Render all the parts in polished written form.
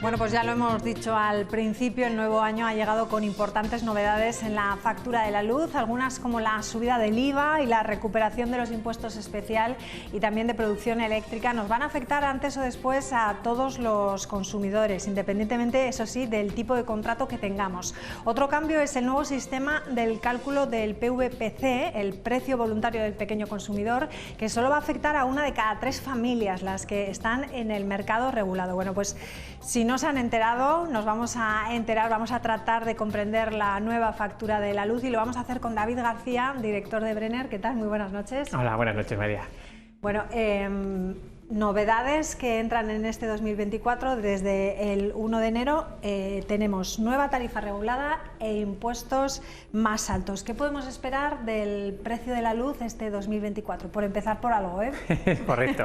Bueno, pues ya lo hemos dicho al principio, el nuevo año ha llegado con importantes novedades en la factura de la luz, algunas como la subida del IVA y la recuperación de los impuestos especial y también de producción eléctrica nos van a afectar antes o después a todos los consumidores, independientemente, eso sí, del tipo de contrato que tengamos. Otro cambio es el nuevo sistema del cálculo del PVPC, el precio voluntario del pequeño consumidor, que solo va a afectar a 1 de cada 3 familias, las que están en el mercado regulado. Bueno, pues si no se han enterado, nos vamos a enterar, vamos a tratar de comprender la nueva factura de la luz y lo vamos a hacer con David García, director de Brenner. ¿Qué tal? Muy buenas noches. Hola, buenas noches, María. Bueno, novedades que entran en este 2024, desde el 1 de enero tenemos nueva tarifa regulada e impuestos más altos. ¿Qué podemos esperar del precio de la luz este 2024? Por empezar por algo, ¿eh? Correcto.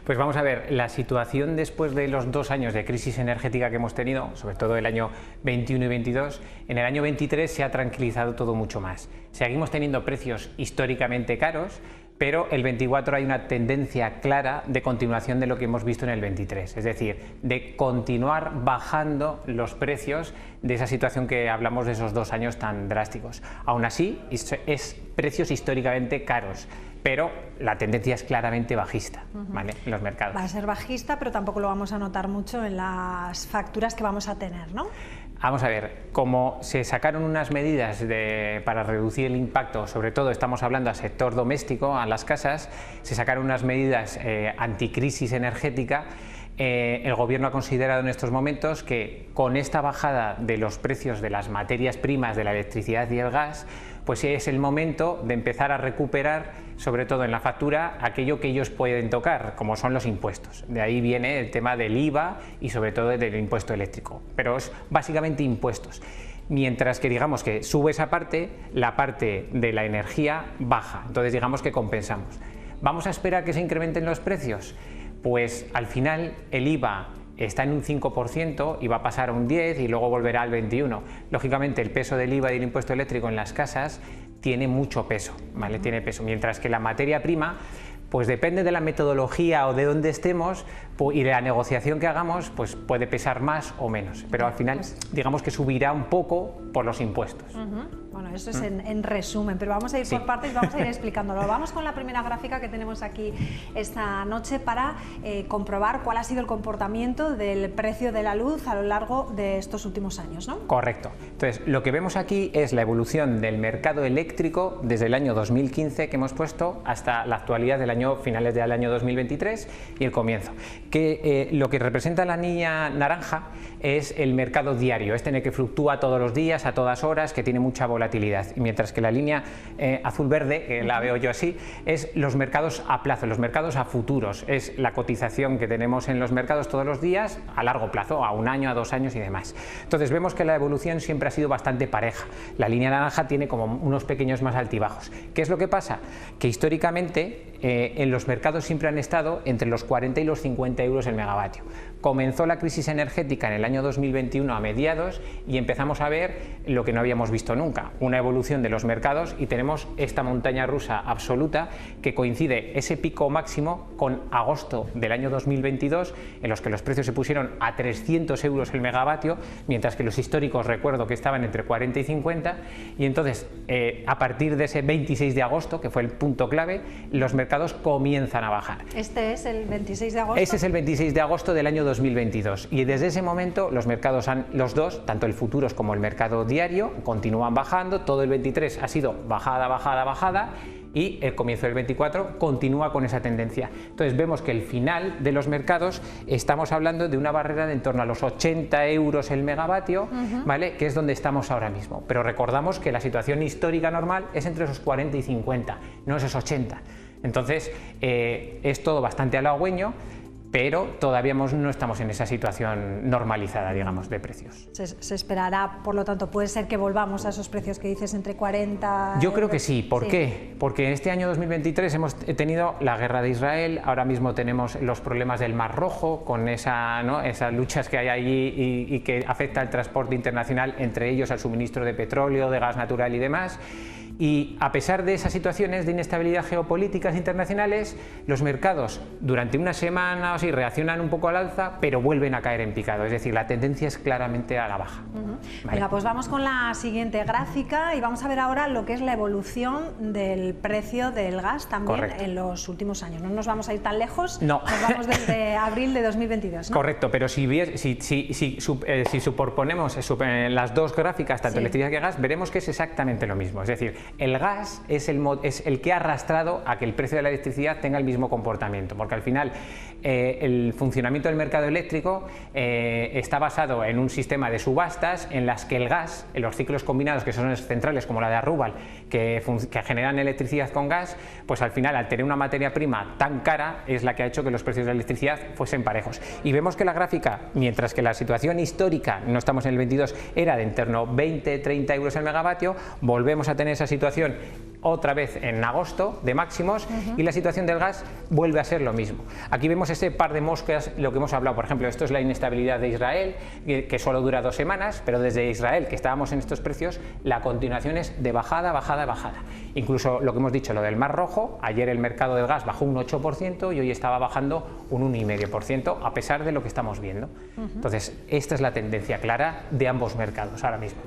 Pues vamos a ver, la situación después de los 2 años de crisis energética que hemos tenido, sobre todo el año 21 y 22, en el año 23 se ha tranquilizado todo mucho más. Seguimos teniendo precios históricamente caros, pero el 24 hay una tendencia clara de continuación de lo que hemos visto en el 23, es decir, de continuar bajando los precios de esa situación que hablamos de esos 2 años tan drásticos. Aún así, es precios históricamente caros, pero la tendencia es claramente bajista, ¿vale? En los mercados. Va a ser bajista, pero tampoco lo vamos a notar mucho en las facturas que vamos a tener, ¿no? Vamos a ver, como se sacaron unas medidas para reducir el impacto, sobre todo estamos hablando al sector doméstico, a las casas, se sacaron unas medidas anticrisis energética. El Gobierno ha considerado en estos momentos que con esta bajada de los precios de las materias primas de la electricidad y el gas, pues es el momento de empezar a recuperar, sobre todo en la factura, aquello que ellos pueden tocar, como son los impuestos. De ahí viene el tema del IVA y sobre todo del impuesto eléctrico, pero es básicamente impuestos. Mientras que digamos que sube esa parte, la parte de la energía baja, entonces digamos que compensamos. ¿Vamos a esperar que se incrementen los precios? Pues al final el IVA está en un 5% y va a pasar a un 10% y luego volverá al 21%. Lógicamente el peso del IVA y del impuesto eléctrico en las casas tiene mucho peso, ¿vale? Tiene peso, mientras que la materia prima, pues depende de la metodología o de dónde estemos y de la negociación que hagamos, pues puede pesar más o menos, pero al final digamos que subirá un poco por los impuestos. Bueno, eso es en resumen, pero vamos a ir por partes y vamos a ir explicándolo. Vamos con la primera gráfica que tenemos aquí esta noche para comprobar cuál ha sido el comportamiento del precio de la luz a lo largo de estos últimos años, ¿no? Correcto. Entonces, lo que vemos aquí es la evolución del mercado eléctrico desde el año 2015 que hemos puesto hasta la actualidad del año, finales del año 2023 y el comienzo. Que lo que representa la línea naranja es el mercado diario, este que fluctúa todos los días, a todas horas, que tiene mucha volatilidad, mientras que la línea azul-verde, que la veo yo así, es los mercados a plazo, los mercados a futuros, es la cotización que tenemos en los mercados todos los días a largo plazo, a 1 año, a 2 años y demás. Entonces vemos que la evolución siempre ha sido bastante pareja, la línea naranja tiene como unos pequeños más altibajos. ¿Qué es lo que pasa? Que históricamente en los mercados siempre han estado entre los 40 y los 50 euros el megavatio. Comenzó la crisis energética en el año 2021 a mediados y empezamos a ver lo que no habíamos visto nunca, una evolución de los mercados, y tenemos esta montaña rusa absoluta que coincide ese pico máximo con agosto del año 2022, en los que los precios se pusieron a 300 euros el megavatio, mientras que los históricos recuerdo que estaban entre 40 y 50, y entonces a partir de ese 26 de agosto, que fue el punto clave, los mercados comienzan a bajar. ¿Este es el 26 de agosto? Ese es el 26 de agosto del año 2022 y desde ese momento los mercados los dos, tanto el futuros como el mercado diario, continúan bajando. Todo el 23 ha sido bajada, bajada, bajada, y el comienzo del 24 continúa con esa tendencia. Entonces vemos que el final de los mercados estamos hablando de una barrera de en torno a los 80 euros el megavatio, ¿vale? Que es donde estamos ahora mismo. Pero recordamos que la situación histórica normal es entre esos 40 y 50, no esos 80. Entonces es todo bastante halagüeño, pero todavía no estamos en esa situación normalizada, digamos, de precios. Se esperará, por lo tanto, puede ser que volvamos a esos precios que dices entre 40... Yo creo que sí. ¿Por qué? Porque en este año 2023 hemos tenido la guerra de Israel, ahora mismo tenemos los problemas del Mar Rojo, con esas luchas que hay allí y que afecta al transporte internacional, entre ellos al suministro de petróleo, de gas natural y demás. Y a pesar de esas situaciones de inestabilidad geopolíticas internacionales, los mercados durante una semana o así reaccionan un poco al alza, pero vuelven a caer en picado. Es decir, la tendencia es claramente a la baja. ¿Vale? Venga, pues vamos con la siguiente gráfica y vamos a ver ahora lo que es la evolución del precio del gas también. Correcto. En los últimos años. No nos vamos a ir tan lejos, no. Nos vamos desde abril de 2022, ¿no? Correcto, pero si superponemos las dos gráficas, tanto electricidad que gas, veremos que es exactamente lo mismo. Es decir, el gas es el que ha arrastrado a que el precio de la electricidad tenga el mismo comportamiento, porque al final el funcionamiento del mercado eléctrico está basado en un sistema de subastas en las que el gas, en los ciclos combinados, que son centrales como la de Arrubal, que generan electricidad con gas, pues al final, al tener una materia prima tan cara, es la que ha hecho que los precios de la electricidad fuesen parejos. Y vemos que la gráfica, mientras que la situación histórica, no estamos en el 22, era de en torno 20-30 euros el megavatio, volvemos a tener esa situación otra vez en agosto de máximos y la situación del gas vuelve a ser lo mismo. Aquí vemos ese par de moscas, lo que hemos hablado, por ejemplo, esto es la inestabilidad de Israel, que solo dura 2 semanas, pero desde Israel, que estábamos en estos precios, la continuación es de bajada, bajada, bajada. Incluso lo que hemos dicho, lo del Mar Rojo, ayer el mercado del gas bajó un 8% y hoy estaba bajando un 1,5%, a pesar de lo que estamos viendo. Entonces, esta es la tendencia clara de ambos mercados ahora mismo.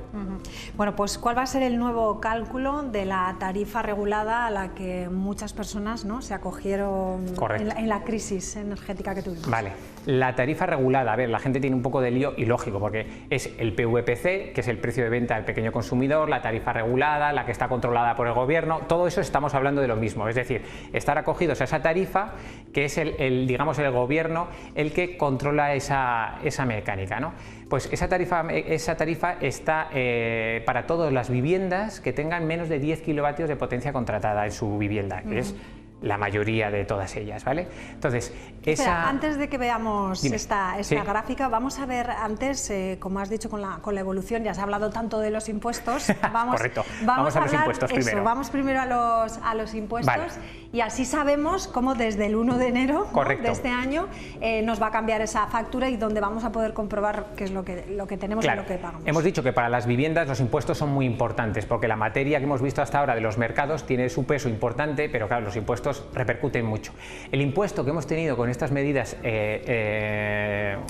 Bueno, pues ¿cuál va a ser el nuevo cálculo de la tarifa regulada a la que muchas personas, ¿no?, se acogieron en la crisis energética que tuvimos? Vale, la tarifa regulada, a ver, la gente tiene un poco de lío y lógico, porque es el PVPC, que es el precio de venta del pequeño consumidor, la tarifa regulada, la que está controlada por el gobierno, todo eso estamos hablando de lo mismo, es decir, estar acogidos a esa tarifa, que es digamos, el gobierno el que controla esa mecánica, ¿no? Pues esa tarifa está para todas las viviendas que tengan menos de 10 kilovatios de potencia contratada en su vivienda, que es la mayoría de todas ellas, ¿vale? Entonces, antes de que veamos esta gráfica, vamos a ver antes, como has dicho, con la evolución, ya se ha hablado tanto de los impuestos, vamos a los impuestos primero. Vamos primero a los impuestos, vale. Y así sabemos cómo desde el 1 de enero, ¿no?, de este año nos va a cambiar esa factura y donde vamos a poder comprobar qué es lo que tenemos, claro, y lo que pagamos. Hemos dicho que para las viviendas los impuestos son muy importantes, porque la materia que hemos visto hasta ahora de los mercados tiene su peso importante, pero claro, los impuestos repercuten mucho. El impuesto que hemos tenido con estas medidas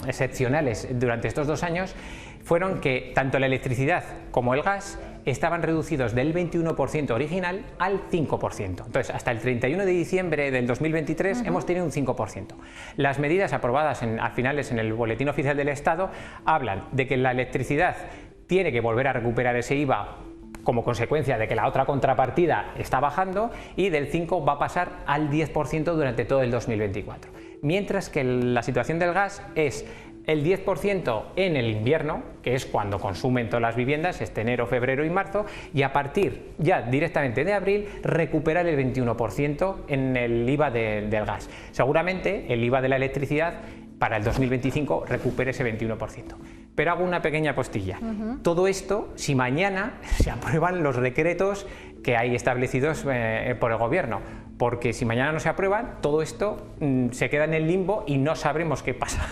excepcionales durante estos 2 años fueron que tanto la electricidad como el gas estaban reducidos del 21% original al 5%. Entonces, hasta el 31 de diciembre del 2023 hemos tenido un 5%. Las medidas aprobadas a finales en el Boletín Oficial del Estado hablan de que la electricidad tiene que volver a recuperar ese IVA como consecuencia de que la otra contrapartida está bajando, y del 5 va a pasar al 10% durante todo el 2024. Mientras que la situación del gas es el 10% en el invierno, que es cuando consumen todas las viviendas, este enero, febrero y marzo, y a partir ya directamente de abril recuperar el 21% en el IVA del gas. Seguramente el IVA de la electricidad para el 2025 recupere ese 21%. Pero hago una pequeña postilla. Todo esto si mañana se aprueban los decretos que hay establecidos por el gobierno, porque si mañana no se aprueban, todo esto se queda en el limbo y no sabremos qué pasa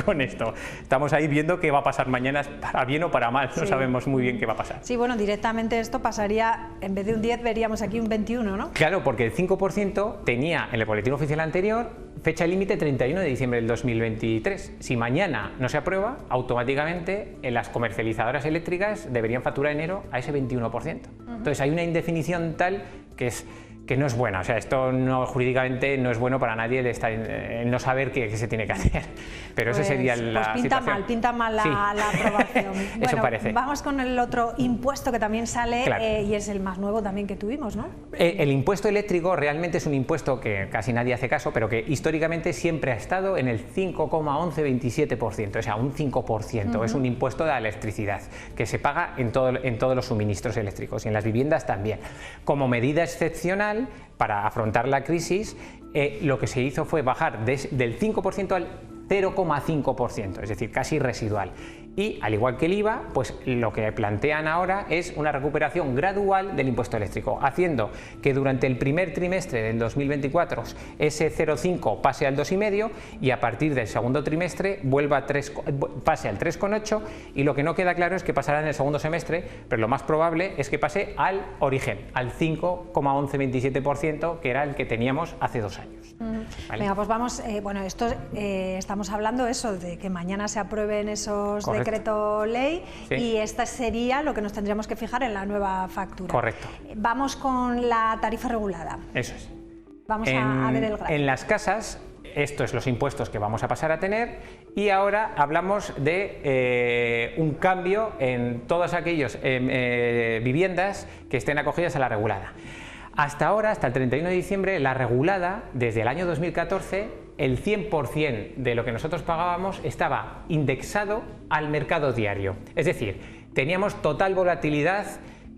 con esto. Estamos ahí viendo qué va a pasar mañana, para bien o para mal, no sabemos muy bien qué va a pasar. Sí, bueno, directamente esto pasaría, en vez de un 10 veríamos aquí un 21, ¿no? Claro, porque el 5% tenía en el boletín oficial anterior fecha límite 31 de diciembre del 2023. Si mañana no se aprueba, automáticamente las comercializadoras eléctricas deberían facturar enero a ese 21%. Entonces hay una indefinición tal que no es buena, o sea, esto jurídicamente no es bueno para nadie el no saber qué se tiene que hacer, pero esa sería la situación. Pinta mal la aprobación. Eso bueno, parece. Vamos con el otro impuesto que también sale, claro, y es el más nuevo también que tuvimos, ¿no? El impuesto eléctrico realmente es un impuesto que casi nadie hace caso, pero que históricamente siempre ha estado en el 5,1127%, o sea, un 5%, es un impuesto de la electricidad que se paga en todos los suministros eléctricos y en las viviendas también. Como medida excepcional, para afrontar la crisis, lo que se hizo fue bajar del 5% al 0,5%, es decir, casi residual. Y, al igual que el IVA, pues lo que plantean ahora es una recuperación gradual del impuesto eléctrico, haciendo que durante el primer trimestre del 2024 ese 0,5 pase al 2,5 y a partir del segundo trimestre pase al 3,8, y lo que no queda claro es que pasará en el segundo semestre, pero lo más probable es que pase al origen, al 5,1127%, que era el que teníamos hace 2 años. ¿Vale? Venga, pues vamos, bueno, estamos hablando eso de que mañana se aprueben esos decreto ley, sí, y esta sería lo que nos tendríamos que fijar en la nueva factura. Correcto. Vamos con la tarifa regulada. Eso es. Vamos a ver el gráfico. En las casas, esto es los impuestos que vamos a pasar a tener, y ahora hablamos de un cambio en todas aquellas viviendas que estén acogidas a la regulada. Hasta ahora, hasta el 31 de diciembre, la regulada, desde el año 2014, el 100% de lo que nosotros pagábamos estaba indexado al mercado diario. Es decir, teníamos total volatilidad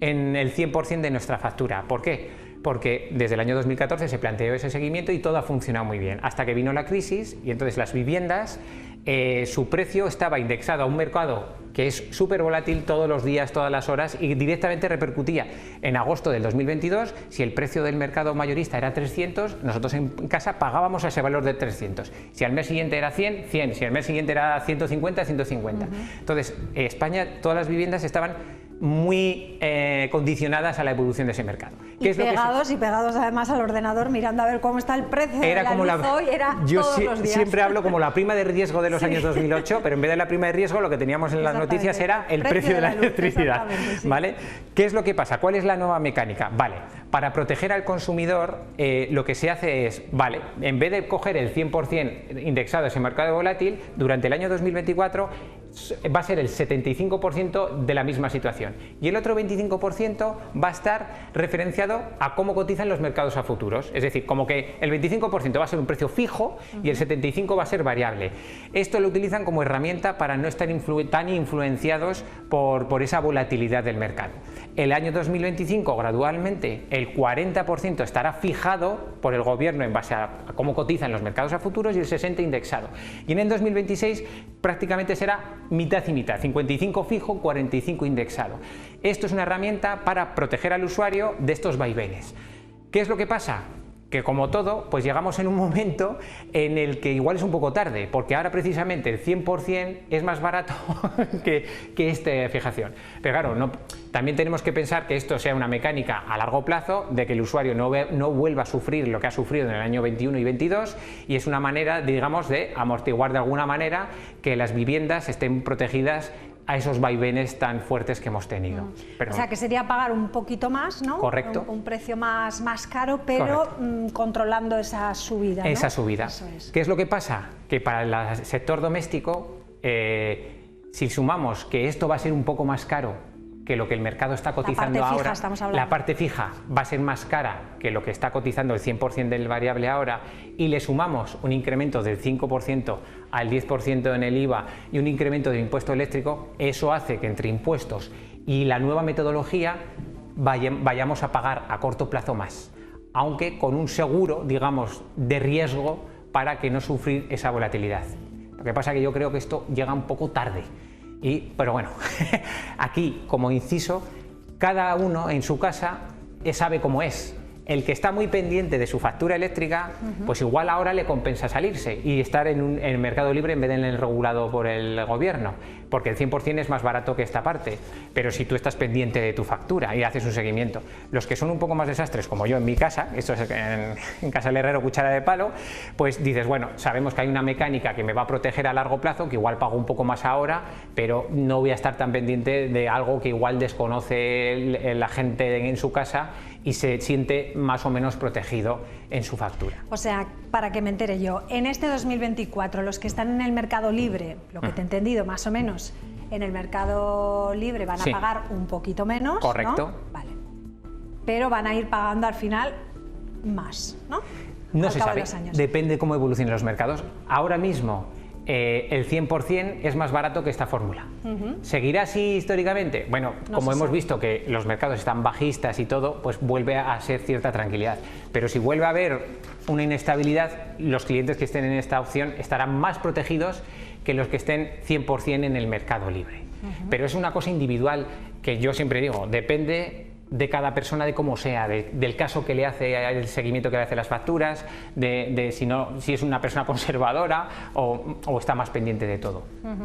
en el 100% de nuestra factura. ¿Por qué? Porque desde el año 2014 se planteó ese seguimiento y todo ha funcionado muy bien, hasta que vino la crisis y entonces las viviendas, su precio estaba indexado a un mercado que es súper volátil todos los días, todas las horas, y directamente repercutía. En agosto del 2022, si el precio del mercado mayorista era 300, nosotros en casa pagábamos ese valor de 300. Si al mes siguiente era 100, 100. Si al mes siguiente era 150, 150. Entonces, España, todas las viviendas estaban muy condicionadas a la evolución de ese mercado. Y pegados además al ordenador mirando a ver cómo está el precio de la luz hoy, yo todos los días. Siempre hablo como la prima de riesgo de los años 2008, pero en vez de la prima de riesgo lo que teníamos en las noticias era el precio de la electricidad. Sí. ¿Vale? ¿Qué es lo que pasa? ¿Cuál es la nueva mecánica? Vale, para proteger al consumidor lo que se hace es, vale, en vez de coger el 100% indexado a ese mercado volátil, durante el año 2024 va a ser el 75% de la misma situación, y el otro 25% va a estar referenciado a cómo cotizan los mercados a futuros. Es decir, como que el 25% va a ser un precio fijo y el 75% va a ser variable. Esto lo utilizan como herramienta para no estar tan influenciados por esa volatilidad del mercado. El año 2025, gradualmente, el 40% estará fijado por el gobierno en base a cómo cotizan los mercados a futuros y el 60% indexado. Y en el 2026 prácticamente será mitad y mitad, 55 fijo, 45 indexado. Esto es una herramienta para proteger al usuario de estos vaivenes. ¿Qué es lo que pasa? Que, como todo, pues llegamos en un momento en el que igual es un poco tarde, porque ahora precisamente el 100% es más barato que esta fijación. Pero claro, también tenemos que pensar que esto sea una mecánica a largo plazo, de que el usuario no vuelva a sufrir lo que ha sufrido en el año 21 y 22, y es una manera, digamos, de amortiguar de alguna manera que las viviendas estén protegidas a esos vaivenes tan fuertes que hemos tenido. Pero, o sea, que sería pagar un poquito más, ¿no? Correcto. Un precio más caro, pero controlando esa subida, ¿no? Esa subida. Eso es. ¿Qué es lo que pasa? Que para el sector doméstico, si sumamos que esto va a ser un poco más caro que lo que el mercado está cotizando ahora, la parte fija va a ser más cara que lo que está cotizando el 100% del variable ahora, y le sumamos un incremento del 5% al 10% en el IVA y un incremento de impuesto eléctrico, eso hace que entre impuestos y la nueva metodología vayamos a pagar a corto plazo más, aunque con un seguro, digamos, de riesgo para que no sufrir esa volatilidad. Lo que pasa es que yo creo que esto llega un poco tarde. Pero bueno, aquí, como inciso, cada uno en su casa sabe cómo es. El que está muy pendiente de su factura eléctrica, pues igual ahora le compensa salirse y estar en el mercado libre en vez de en el regulado por el gobierno, porque el 100% es más barato que esta parte. Pero si tú estás pendiente de tu factura y haces un seguimiento, los que son un poco más desastres, como yo en mi casa, esto es en casa del herrero, cuchara de palo, pues dices, bueno, sabemos que hay una mecánica que me va a proteger a largo plazo, que igual pago un poco más ahora, pero no voy a estar tan pendiente de algo que igual desconoce la gente en su casa y se siente más o menos protegido en su factura. O sea, para que me entere yo, en este 2024 los que están en el mercado libre, lo que te he entendido más o menos, en el mercado libre van a pagar un poquito menos, correcto, ¿no? Vale. Pero van a ir pagando al final más, ¿no? No se sabe, depende cómo evolucionen los mercados. Ahora mismo el 100% es más barato que esta fórmula. ¿Seguirá así históricamente? Bueno, como hemos visto que los mercados están bajistas y todo, pues vuelve a ser cierta tranquilidad. Pero si vuelve a haber una inestabilidad, los clientes que estén en esta opción estarán más protegidos que los que estén 100% en el mercado libre. Pero es una cosa individual que yo siempre digo, depende de cada persona, de cómo sea, del caso que le hace, el seguimiento que le hace las facturas, de si es una persona conservadora o está más pendiente de todo.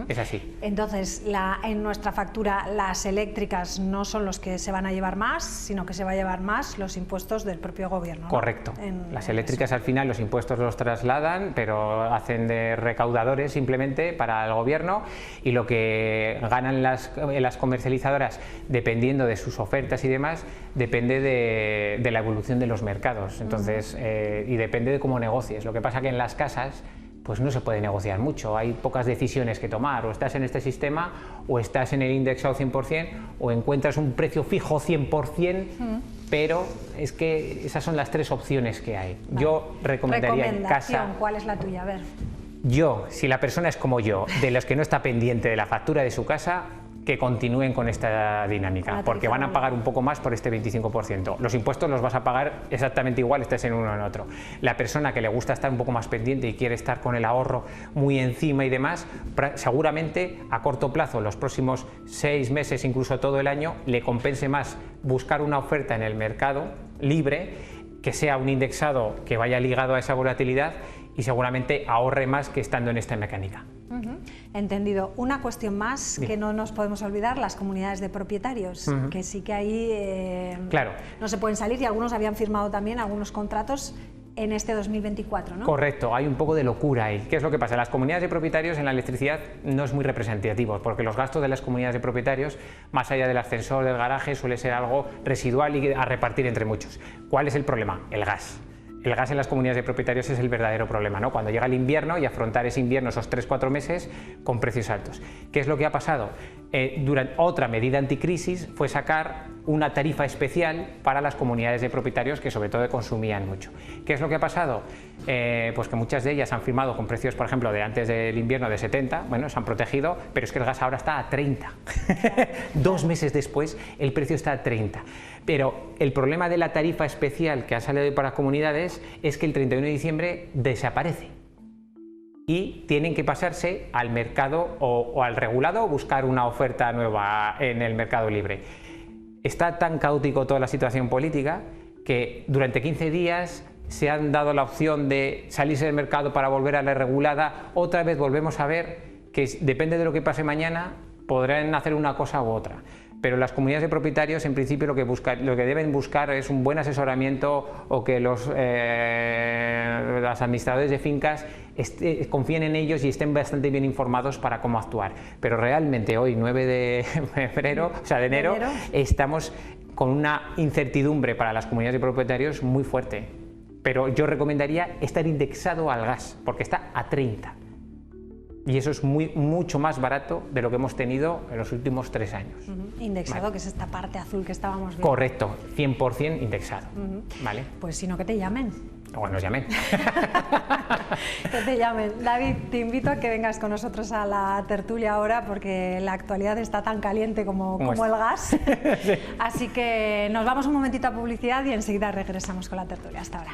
Es así. Entonces, en nuestra factura las eléctricas no son los que se van a llevar más, sino que se va a llevar más los impuestos del propio gobierno, ¿no? Correcto. Las eléctricas al final los impuestos los trasladan, pero hacen de recaudadores simplemente para el gobierno, y lo que ganan las comercializadoras, dependiendo de sus ofertas y demás, depende de la evolución de los mercados. Entonces, y depende de cómo negocies. Lo que pasa que en las casas pues no se puede negociar mucho, hay pocas decisiones que tomar, o estás en este sistema o estás en el indexado 100% o encuentras un precio fijo 100%, pero es que esas son las tres opciones que hay. Vale. Yo recomendaría en casa... ¿Cuál es la tuya? A ver. Yo, si la persona es como yo, de los que no está pendiente de la factura de su casa, que continúen con esta dinámica, porque van a pagar un poco más por este 25%. Los impuestos los vas a pagar exactamente igual, estés en uno o en otro. La persona que le gusta estar un poco más pendiente y quiere estar con el ahorro muy encima y demás, seguramente a corto plazo, los próximos 6 meses, incluso todo el año, le compense más buscar una oferta en el mercado libre, que sea un indexado que vaya ligado a esa volatilidad, y seguramente ahorre más que estando en esta mecánica. Entendido. Una cuestión más que no nos podemos olvidar, las comunidades de propietarios, que sí que ahí claro, no se pueden salir, y algunos habían firmado también algunos contratos en este 2024, ¿no? Correcto, hay un poco de locura ahí. ¿Qué es lo que pasa? Las comunidades de propietarios en la electricidad no es muy representativo, porque los gastos de las comunidades de propietarios, más allá del ascensor, del garaje, suele ser algo residual y a repartir entre muchos. ¿Cuál es el problema? El gas. El gas en las comunidades de propietarios es el verdadero problema, ¿no? Cuando llega el invierno y afrontar ese invierno, esos 3-4 meses con precios altos. ¿Qué es lo que ha pasado? Durante otra medida anticrisis fue sacar una tarifa especial para las comunidades de propietarios que sobre todo consumían mucho. ¿Qué es lo que ha pasado? Pues que muchas de ellas han firmado con precios, por ejemplo, de antes del invierno de 70, bueno, se han protegido, pero es que el gas ahora está a 30. 2 meses después el precio está a 30. Pero el problema de la tarifa especial que ha salido para las comunidades es que el 31 de diciembre desaparece y tienen que pasarse al mercado o al regulado o buscar una oferta nueva en el mercado libre. Está tan caótico toda la situación política que durante 15 días se han dado la opción de salirse del mercado para volver a la regulada. Otra vez volvemos a ver que depende de lo que pase mañana, podrán hacer una cosa u otra. Pero las comunidades de propietarios, en principio, lo que deben buscar es un buen asesoramiento, o que los administradores de fincas confíen en ellos y estén bastante bien informados para cómo actuar. Pero realmente hoy, 9 de febrero, o sea, de enero, estamos con una incertidumbre para las comunidades de propietarios muy fuerte. Pero yo recomendaría estar indexado al gas, porque está a 30. Y eso es mucho más barato de lo que hemos tenido en los últimos 3 años. Indexado, vale, que es esta parte azul que estábamos viendo. Correcto, 100% indexado. ¿Vale? Pues si no, que te llamen. O nos llamen. Que te llamen. David, te invito a que vengas con nosotros a la tertulia ahora, porque la actualidad está tan caliente como el gas. Sí. Así que nos vamos un momentito a publicidad y enseguida regresamos con la tertulia. Hasta ahora.